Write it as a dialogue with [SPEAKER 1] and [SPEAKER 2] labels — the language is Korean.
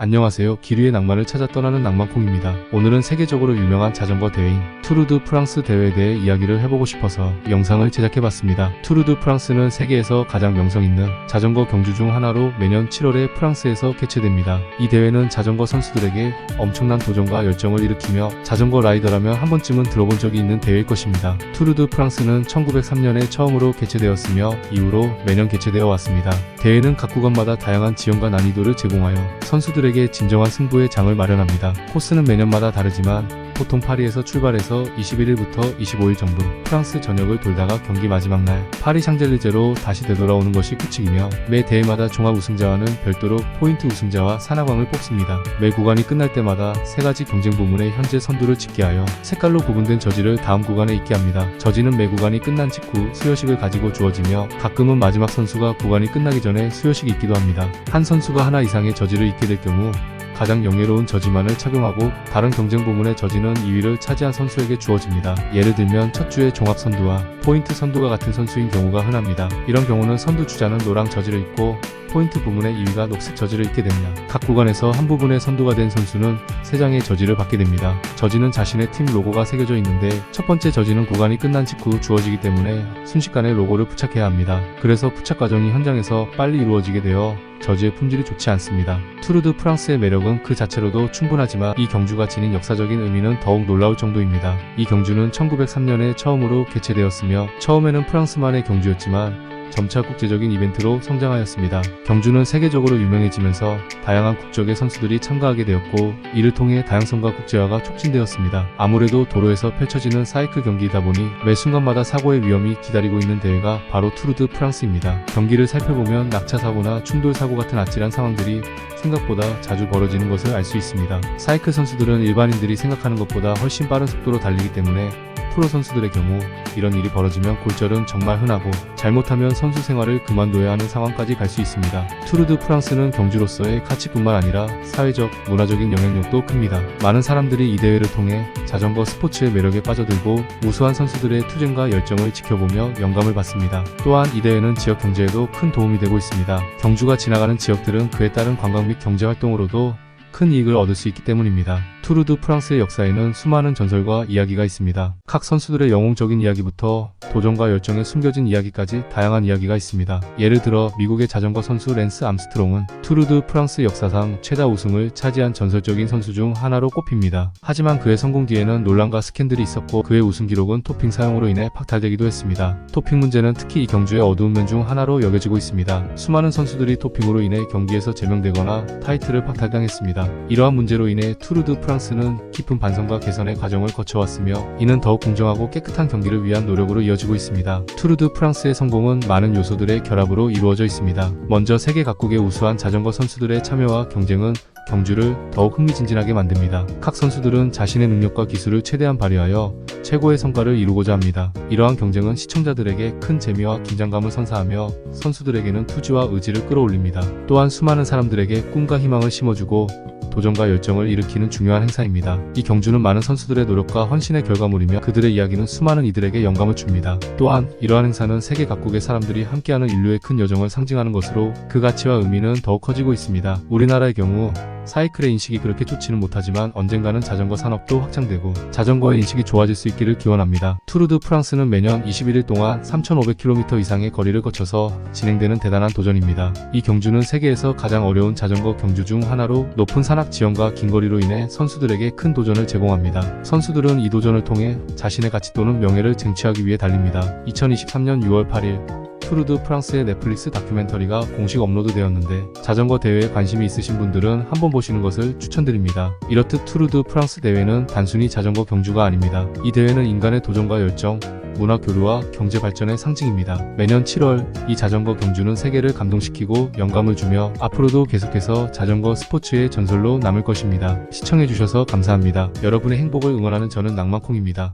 [SPEAKER 1] 안녕하세요. 길 위의 낭만을 찾아 떠나는 낭만콩입니다. 오늘은 세계적으로 유명한 자전거 대회인 투르 드 프랑스 대회에 대해 이야기를 해보고 싶어서 영상을 제작해봤습니다. 투르 드 프랑스는 세계에서 가장 명성 있는 자전거 경주 중 하나로 매년 7월에 프랑스에서 개최됩니다. 이 대회는 자전거 선수들에게 엄청난 도전과 열정을 일으키며 자전거 라이더라면 한 번쯤은 들어본 적이 있는 대회일 것입니다. 투르 드 프랑스는 1903년에 처음으로 개최되었으며 이후로 매년 개최되어 왔습니다. 대회는 각 구간마다 다양한 지형과 난이도를 제공하여 선수들에게 진정한 승부의 장을 마련합니다. 코스는 매년마다 다르지만 보통 파리에서 출발해서 21일부터 25일 정도 프랑스 전역을 돌다가 경기 마지막 날 파리 샹젤리제로 다시 되돌아오는 것이 규칙이며 매 대회마다 종합 우승자와는 별도로 포인트 우승자와 산하광을 뽑습니다. 매 구간이 끝날 때마다 세 가지 경쟁 부문의 현재 선두를 집계하여 색깔로 구분된 저지를 다음 구간에 있게 합니다. 저지는 매 구간이 끝난 직후 수여식을 가지고 주어지며 가끔은 마지막 선수가 구간이 끝나기 전에 수여식이 있기도 합니다. 한 선수가 하나 이상의 저지를 입게 될 경우 가장 영예로운 저지만을 착용하고 다른 경쟁 부문의 저지는 2위를 차지한 선수에게 주어집니다. 예를 들면 첫 주에 종합 선두와 포인트 선두가 같은 선수인 경우가 흔합니다. 이런 경우는 선두 주자는 노랑 저지를 입고 포인트 부문의 2위가 녹색 저지를 입게 됩니다. 각 구간에서 한 부분의 선두가 된 선수는 3장의 저지를 받게 됩니다. 저지는 자신의 팀 로고가 새겨져 있는데 첫 번째 저지는 구간이 끝난 직후 주어지기 때문에 순식간에 로고를 부착해야 합니다. 그래서 부착 과정이 현장에서 빨리 이루어지게 되어 저지의 품질이 좋지 않습니다. 투르 드 프랑스의 매력은 그 자체로도 충분하지만 이 경주가 지닌 역사적인 의미는 더욱 놀라울 정도입니다. 이 경주는 1903년에 처음으로 개최되었으며 처음에는 프랑스만의 경주였지만 점차 국제적인 이벤트로 성장하였습니다. 경주는 세계적으로 유명해지면서 다양한 국적의 선수들이 참가하게 되었고 이를 통해 다양성과 국제화가 촉진되었습니다. 아무래도 도로에서 펼쳐지는 사이클 경기이다 보니 매 순간마다 사고의 위험이 기다리고 있는 대회가 바로 투르 드 프랑스입니다. 경기를 살펴보면 낙차 사고나 충돌 사고 같은 아찔한 상황들이 생각보다 자주 벌어지는 것을 알 수 있습니다. 사이클 선수들은 일반인들이 생각하는 것보다 훨씬 빠른 속도로 달리기 때문에 프로 선수들의 경우 이런 일이 벌어지면 골절은 정말 흔하고 잘못하면 선수 생활을 그만둬야 하는 상황까지 갈 수 있습니다. 투르 드 프랑스는 경주로서의 가치뿐만 아니라 사회적, 문화적인 영향력도 큽니다. 많은 사람들이 이 대회를 통해 자전거 스포츠의 매력에 빠져들고 우수한 선수들의 투쟁과 열정을 지켜보며 영감을 받습니다. 또한 이 대회는 지역 경제에도 큰 도움이 되고 있습니다. 경주가 지나가는 지역들은 그에 따른 관광 및 경제 활동으로도 큰 이익을 얻을 수 있기 때문입니다. 투르 드 프랑스의 역사에는 수많은 전설과 이야기가 있습니다. 각 선수들의 영웅적인 이야기부터 도전과 열정에 숨겨진 이야기까지 다양한 이야기가 있습니다. 예를 들어 미국의 자전거 선수 랜스 암스트롱은 투르 드 프랑스 역사상 최다 우승을 차지한 전설적인 선수 중 하나로 꼽힙니다. 하지만 그의 성공 뒤에는 논란과 스캔들이 있었고 그의 우승 기록은 토핑 사용으로 인해 박탈되기도 했습니다. 토핑 문제는 특히 이 경주의 어두운 면 중 하나로 여겨지고 있습니다. 수많은 선수들이 토핑으로 인해 경기에서 제명되거나 타이틀을 박탈당했습니다. 이러한 문제로 인해 투르 드 프랑스는 깊은 반성과 개선의 과정을 거쳐왔으며 이는 더욱 공정하고 깨끗한 경기를 위한 노력으로 이어지고 있습니다. 투르 드 프랑스의 성공은 많은 요소들의 결합으로 이루어져 있습니다. 먼저 세계 각국의 우수한 자전거 선수들의 참여와 경쟁은 경주를 더욱 흥미진진하게 만듭니다. 각 선수들은 자신의 능력과 기술을 최대한 발휘하여 최고의 성과를 이루고자 합니다. 이러한 경쟁은 시청자들에게 큰 재미와 긴장감을 선사하며 선수들에게는 투지와 의지를 끌어올립니다. 또한 수많은 사람들에게 꿈과 희망을 심어주고 도전과 열정을 일으키는 중요한 행사입니다. 이 경주는 많은 선수들의 노력과 헌신의 결과물이며 그들의 이야기는 수많은 이들에게 영감을 줍니다. 또한 이러한 행사는 세계 각국의 사람들이 함께하는 인류의 큰 여정을 상징하는 것으로 그 가치와 의미는 더욱 커지고 있습니다. 우리나라의 경우 사이클의 인식이 그렇게 좋지는 못하지만 언젠가는 자전거 산업도 확장되고 자전거의 인식이 좋아질 수 있기를 기원합니다. 투르 드 프랑스는 매년 21일 동안 3,500km 이상의 거리를 거쳐서 진행되는 대단한 도전입니다. 이 경주는 세계에서 가장 어려운 자전거 경주 중 하나로 높은 산악 지형과 긴 거리로 인해 선수들에게 큰 도전을 제공합니다. 선수들은 이 도전을 통해 자신의 가치 또는 명예를 쟁취하기 위해 달립니다. 2023년 6월 8일 투르 드 프랑스의 넷플릭스 다큐멘터리가 공식 업로드되었는데 자전거 대회에 관심이 있으신 분들은 한번 보시는 것을 추천드립니다. 이렇듯 투르 드 프랑스 대회는 단순히 자전거 경주가 아닙니다. 이 대회는 인간의 도전과 열정, 문화 교류와 경제 발전의 상징입니다. 매년 7월 이 자전거 경주는 세계를 감동시키고 영감을 주며 앞으로도 계속해서 자전거 스포츠의 전설로 남을 것입니다. 시청해주셔서 감사합니다. 여러분의 행복을 응원하는 저는 낭만콩입니다.